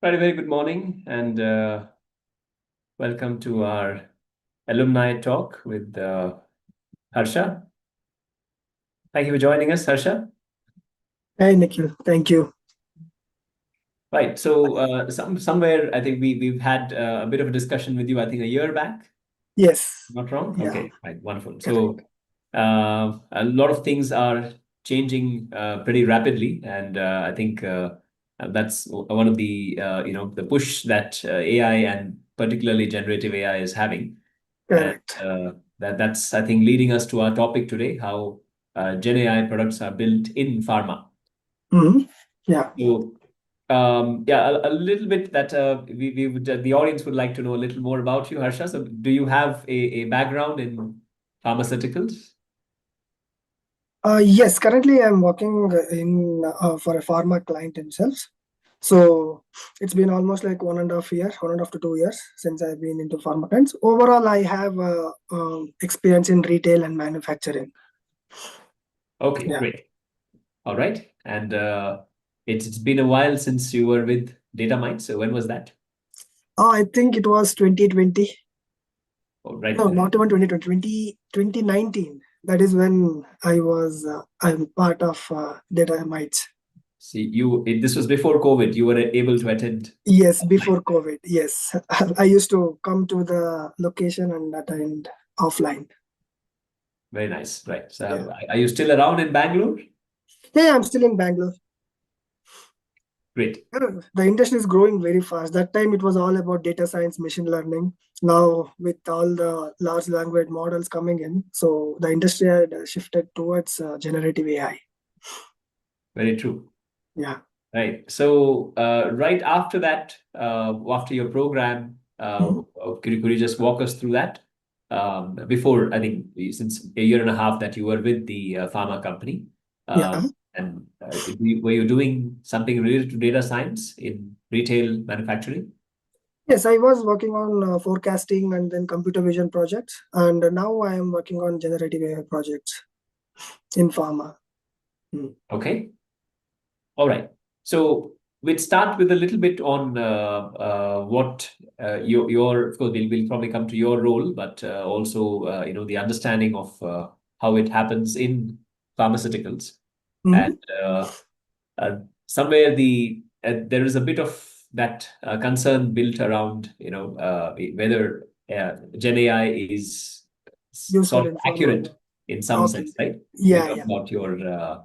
Very good morning, and welcome to our alumni talk with Harsha. Thank you for joining us, Harsha. Hi, Nikhil. Thank you. Right. So somewhere I think we've had a bit of a discussion with you. I think a year back. Yes. Not wrong. Yeah. Okay. Right. Wonderful. So Correct. a lot of things are changing pretty rapidly, and I think that's one of the the push that AI and particularly generative AI is having. And Correct. that's, I think, leading us to our topic today, how Gen AI products are built in pharma. hmm Yeah. So, yeah, a little bit that we would, the audience would like to know a little more about you, Harsha. So, do you have a background in pharmaceuticals? Yes. Currently, I'm working in for a pharma client himself. So it's been almost like 1.5 years, 1.5 to 2 years since I've been into pharma clients. Overall, I have experience in retail and manufacturing. Okay, Yeah. great. All right. And it's been a while since you were with DataMites. So, when was that? I think it was 2020. Oh, right. No, not even 2020, 2019. That is when I'm part of DataMites. See, this was before COVID. You were able to attend. Yes, before COVID. Yes. I used to come to the location and attend offline. Very nice. Right. Yeah. So, are you still around in Bangalore? Yeah, I'm still in Bangalore. Great. The industry is growing very fast. That time it was all about data science, machine learning. Now, with all the large language models coming in, so the industry had shifted towards generative AI. Very true. Yeah. Right. So, right after that, after your program, Mhm. could you just walk us through that? Before, I think, since a year and a half that you were with the pharma company, Yeah. and were you doing something related to data science in retail manufacturing? Yes, I was working on forecasting and then computer vision projects, and now I am working on generative AI projects in pharma. Mm. Okay. All right. So we'd start with a little bit on what your of course we'll probably come to your role, but also the understanding of how it happens in pharmaceuticals, and Mhm. uh, somewhere there is a bit of that concern built around whether Gen AI is Useful sort of in pharma. accurate in some Okay. sense, right? We Yeah, talk yeah. about your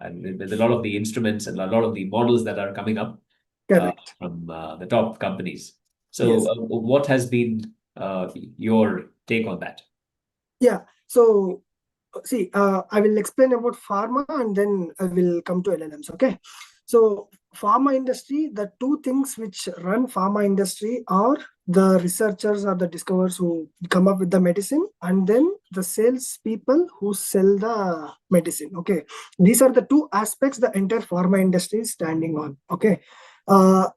and with a lot of the instruments and a lot of the models that are coming up Correct. from the top companies. So, Yes. what has been your take on that? Yeah. So, see, I will explain about pharma and then I will come to LLMs. Okay. So, pharma industry, the two things which run pharma industry are the researchers or the discoverers who come up with the medicine, and then the sales people who sell the medicine. Okay. These are the two aspects the entire pharma industry is standing on. Okay. Uh,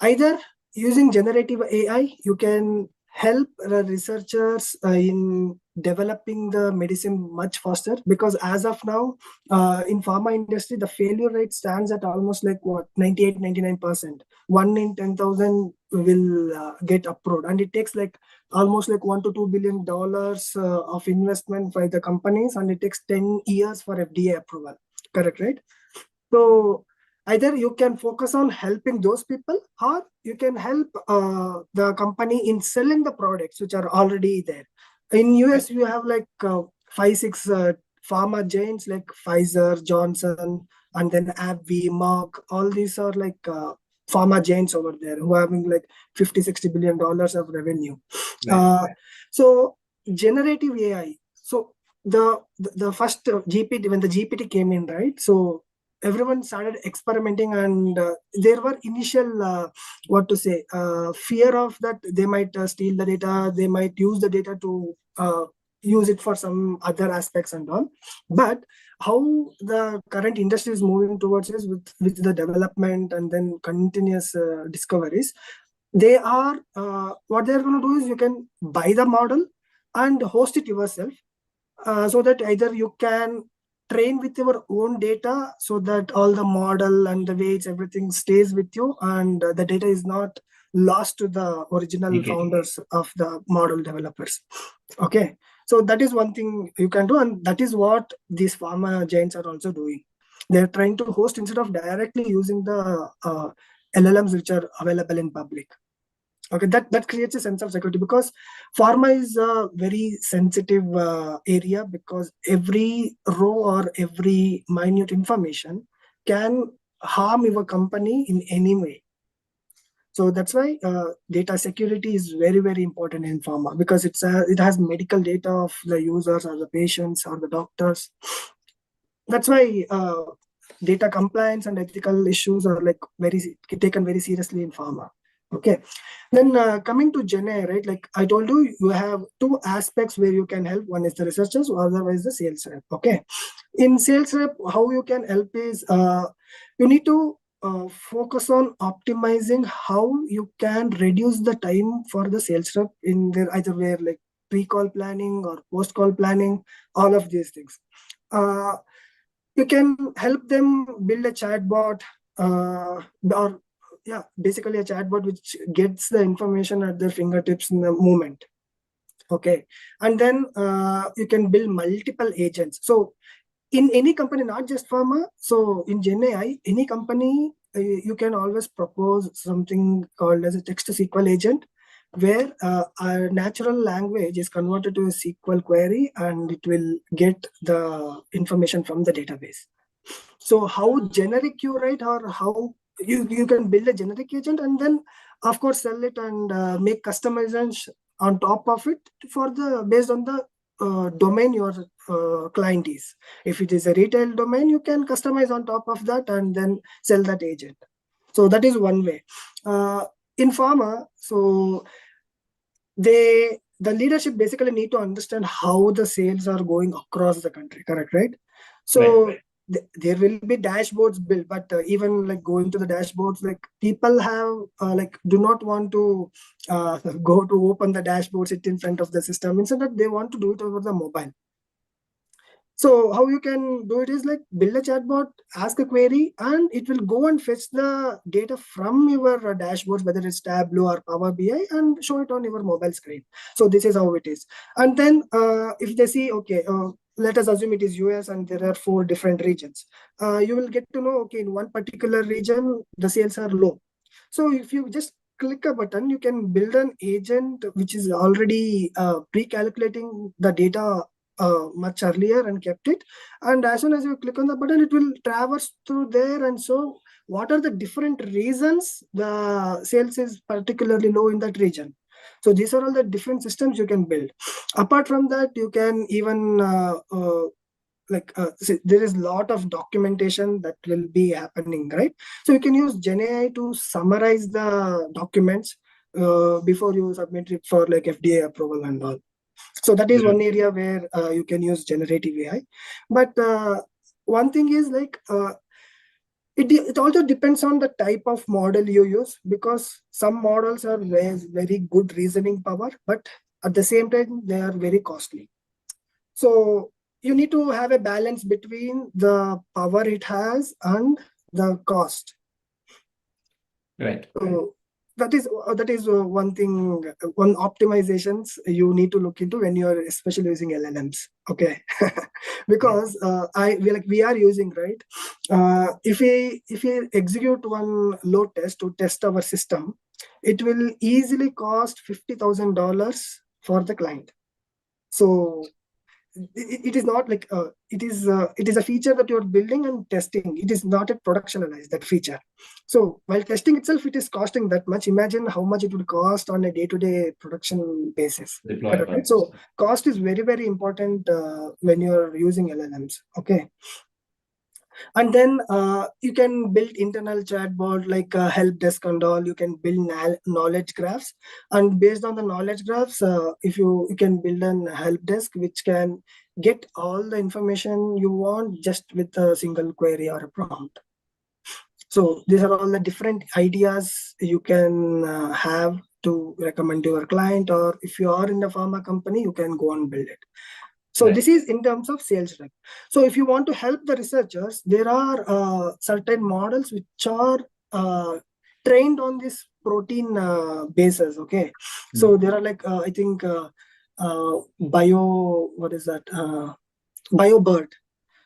Either using generative AI, you can help the researchers in developing the medicine much faster, because as of now, in pharma industry, the failure rate stands at almost like what, 98, 99%. 1 in 10,000 will get approved, and it takes like almost like $1 to $2 billion of investment by the companies, and it takes 10 years for FDA approval. Correct, right? So either you can focus on helping those people, or you can help the company in selling the products which are already there. In Right. US, you have like 5, 6 pharma giants like Pfizer, Johnson, and then AbbVie, Merck. All these are like pharma giants over there who are having like 50, $60 billion of revenue. Right. Uh, so generative AI. So the first GPT, when the GPT came in, right? So everyone started experimenting, and there were initial what to say fear of that they might steal the data, they might use the data to use it for some other aspects and all. But how the current industry is moving towards is with the development and then continuous discoveries, they are what they're going to do is you can buy the model and host it yourself, so that either you can train with your own data so that all the model and the weights, everything stays with you, and the data is not lost to the original founders of the model developers. Okay, so that is one thing you can do, and that is what these pharma giants are also doing. They're trying to host instead of directly using the LLMs which are available in public. Okay, that creates a sense of security, because pharma is a very sensitive area, because every row or every minute information can harm your company in any way. So that's why data security is very, very important in pharma, because it has medical data of the users or the patients or the doctors. That's why data compliance and ethical issues are like taken very seriously in pharma. Okay, then coming to GenAI, right? Like I told you, you have two aspects where you can help. One is the researchers, otherwise the sales rep. Okay, in sales rep, how you can help is you need to focus on optimizing how you can reduce the time for the sales rep in their either way, like pre-call planning or post-call planning, all of these things. You can help them build a chatbot, or basically a chatbot which gets the information at their fingertips in the moment. Okay, and then you can build multiple agents. So in any company, not just pharma, so in GenAI, any company, you can always propose something called as a text to SQL agent, where a natural language is converted to a SQL query and it will get the information from the database. So how generic you write, or how you can build a generic agent and then of course sell it and make customizations on top of it based on the domain your client is. If it is a retail domain, you can customize on top of that and then sell that agent. So that is one way. In pharma, so the leadership basically need to understand how the sales are going across the country, correct, right? So right. There will be dashboards built, but even like going to the dashboards, like people have like do not want to go to open the dashboard, sit in front of the system. Instead that they want to do it over the mobile. So how you can do it is like build a chatbot, ask a query, and it will go and fetch the data from your dashboards, whether it's Tableau or Power BI, and show it on your mobile screen. So this is how it is. And then if they see, okay, let us assume it is US and there are 4 different regions. You will get to know, okay, in one particular region, the sales are low. So if you just click a button, you can build an agent which is already pre-calculating the data much earlier and kept it, and as soon as you click on the button, it will traverse through there. And so what are the different reasons the sales is particularly low in that region? So these are all the different systems you can build. Apart from that, you can even see, there is a lot of documentation that will be happening, right? So you can use GenAI to summarize the documents before you submit it for like FDA approval and all. So that is one area where you can use generative AI. But one thing is like it also depends on the type of model you use, because some models are very good reasoning power, but at the same time they are very costly. So you need to have a balance between the power it has and the cost. Right. So that is one thing, one optimizations you need to look into when you are especially using LLMs. Okay, because we are using, right? If we execute one load test to test our system, it will easily cost $50,000 for the client. So it is not like it is a feature that you're building and testing. It is not a productionalized that feature. So while testing itself, it is costing that much. Imagine how much it would cost on a day-to-day production basis. Right? So cost is very, very important when you're using LLMs. Okay. And then you can build internal chatbot like help desk and all. You can build knowledge graphs, and based on the knowledge graphs, if you can build an help desk which can get all the information you want just with a single query or a prompt. So these are all the different ideas you can have to recommend to your client, or if you are in the pharma company, you can go and build it. So Right. this is in terms of sales rep. So if you want to help the researchers, there are certain models which are trained on this protein basis. Okay, so there are like I think BioBird.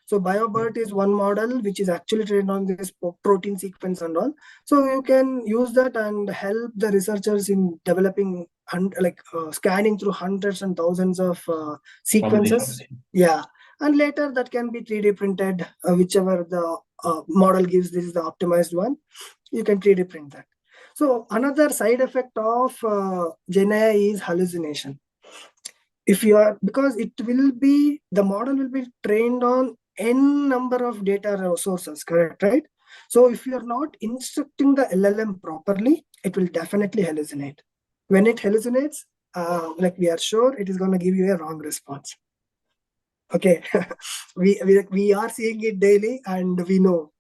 So BioBird is one model which is actually trained on this protein sequence and all. So you can use that and help the researchers in developing scanning through hundreds and thousands of sequences. Yeah, and later that can be 3D printed, whichever the model gives. This is the optimized one. You can 3D print that. So another side effect of GenAI is hallucination. If you are, because the model will be trained on n number of data sources, correct, right? So if you are not instructing the LLM properly, it will definitely hallucinate. When it hallucinates, we are sure it is going to give you a wrong response. Okay, we are seeing it daily and we know.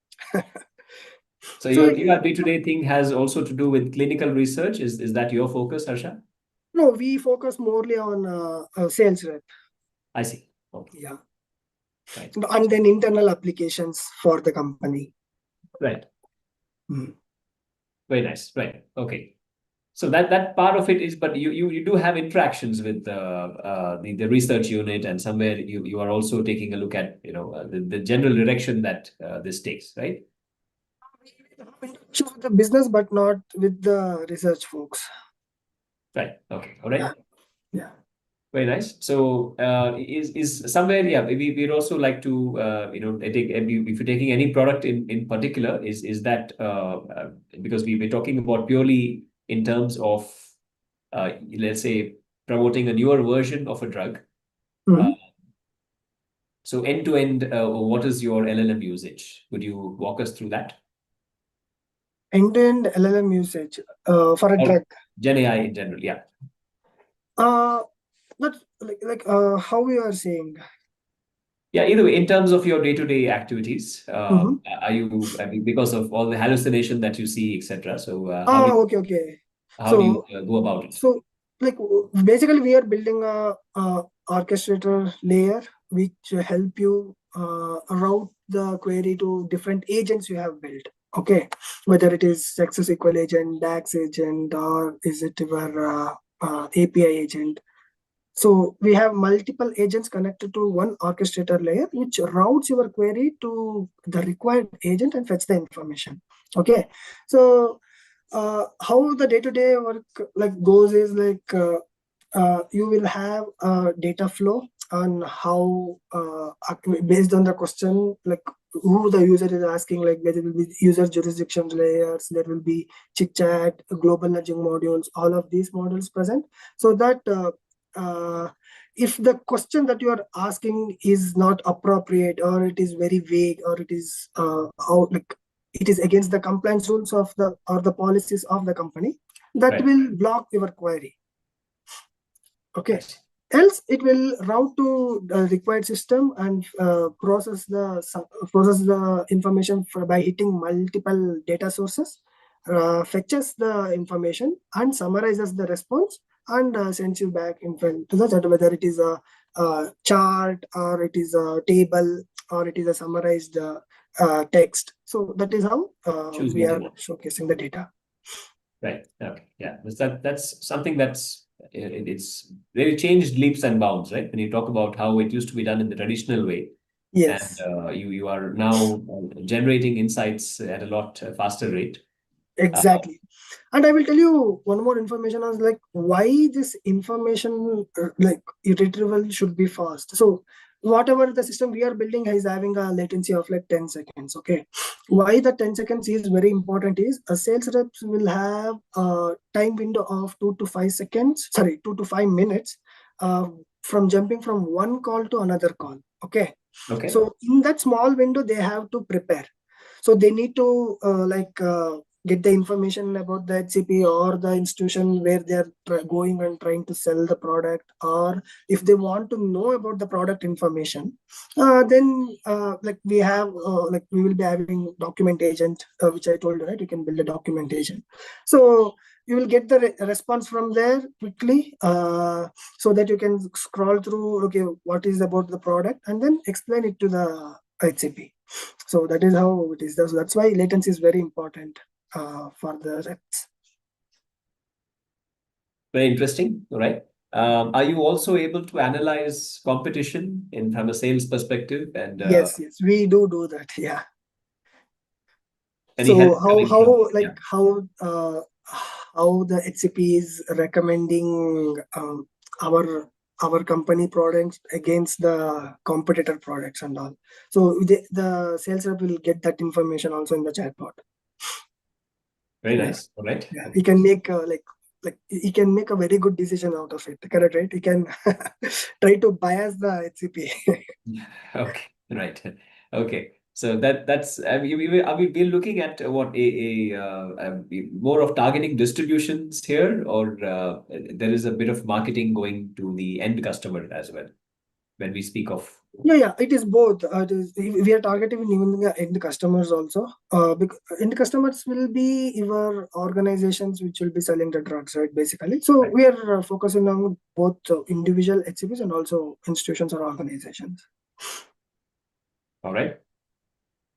So your day-to-day thing has also to do with clinical research. Is that your focus, Harsha? No, we focus morely on sales rep. I see. Okay. Yeah. Right. And then internal applications for the company. Right. Very nice. Right. Okay. So that part of it is, but you do have interactions with the research unit, and somewhere you are also taking a look at the general direction that this takes, right? With the business, but not with the research folks. Right. Okay. All right. Yeah. Very nice. So is somewhere, yeah, we'd also like to take, if you're taking any product in particular, is that because we're talking about purely in terms of let's say promoting a newer version of a drug. So end to end, what is your LLM usage? Would you walk us through that? End to end LLM usage for a drug. GenAI in general, yeah. That's how we are saying. Yeah, either way, in terms of your day-to-day activities, are you, because of all the hallucination that you see, etc. So how do you go about it? So basically we are building a orchestrator layer which help you route the query to different agents you have built. Okay, whether it is Success SQL agent, DAX agent, or is it your API agent. So we have multiple agents connected to one orchestrator layer, which routes your query to the required agent and fetch the information. Okay, so how the day-to-day work goes is you will have a data flow on how based on the question, who the user is asking, there will be user jurisdiction layers, there will be chit chat, global nudging modules, all of these models present, so that if the question that you are asking is not appropriate, or it is very vague, or it is it is against the compliance rules of the policies of the company, that will block your query. Okay, else it will route to the required system and process the information by hitting multiple data sources, fetches the information and summarizes the response, and sends you back in front to the chat, whether it is a chart, or it is a table, or it is a summarized text. So that is how we are showcasing the data. Right. Okay. Yeah. That's something that's it's really changed leaps and bounds, right? When you talk about how it used to be done in the traditional way. Yes. And you are now generating insights at a lot faster rate. Exactly. And I will tell you one more information as why this information retrieval should be fast. So whatever the system we are building is having a latency of 10 seconds. Okay, why the 10 seconds is very important is a sales reps will have a time window of 2 to 5 minutes from jumping from one call to another call. Okay, so in that small window they have to prepare. So they need to get the information about the HCP or the institution where they are going and trying to sell the product, or if they want to know about the product information, then like we have like we will be having document agent, which I told you, right? You can build a document agent, so you will get the response from there quickly, so that you can scroll through, okay, what is about the product, and then explain it to the HCP. So that is how it is. That's why latency is very important for the reps. Very interesting. All right. Are you also able to analyze competition from a sales perspective? And Yes, we do that. Yeah. any So help coming from? Yeah. how the HCP is recommending our company products against the competitor products and all. So the sales rep will get that information also in the chatbot. Very nice. All right. Yeah, he can make like he can make a very good decision out of it. Correct, right? He can try to bias the HCP. Okay. Right. Okay. So that's we're looking at what more of targeting distributions here, or there is a bit of marketing going to the end customer as well when we speak of. Yeah, it is both. We are targeting even the end customers also. Because end customers will be your organizations which will be selling the drugs, right? Basically, so Right. we are focusing on both individual HCPs and also institutions or organizations. All right.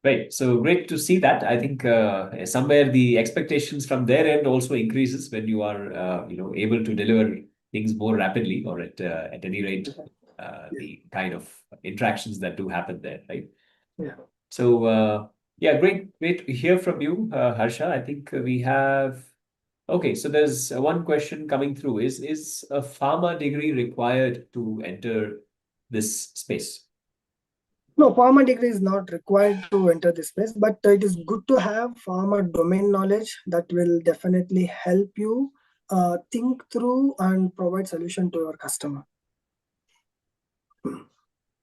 Right. So great to see that. I think somewhere the expectations from their end also increases when you are able to deliver things more rapidly, or at any rate the kind of interactions that do happen there, right? Yeah. So yeah, great to hear from you, Harsha. I think we have. Okay, so there's one question coming through. Is a pharma degree required to enter this space? No, pharma degree is not required to enter this space, but it is good to have pharma domain knowledge that will definitely help you think through and provide solution to your customer.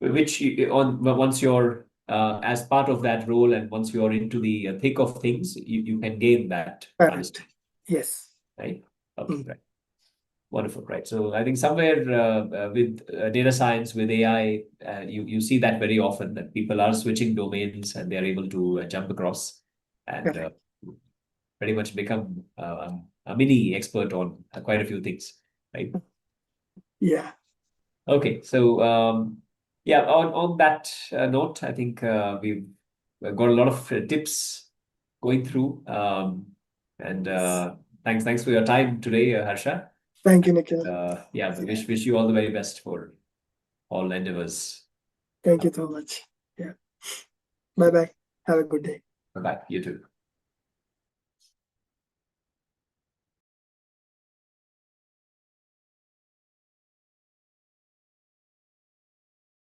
Which once you're as part of that role, and once you're into the thick of things, you can gain that understanding. Yes. Right. Okay. Right. Wonderful. Right. So I think somewhere with data science, with AI, you see that very often, that people are switching domains and they're able to jump across and pretty much become a mini expert on quite a few things. Right. Yeah. Okay. So yeah, on that note, I think we've got a lot of tips going through. And thanks for your time today, Harsha. Thank you, Nikhil. Yeah, wish you all the very best for all endeavors. Thank you so much. Yeah. Bye bye. Have a good day. Bye bye. You too.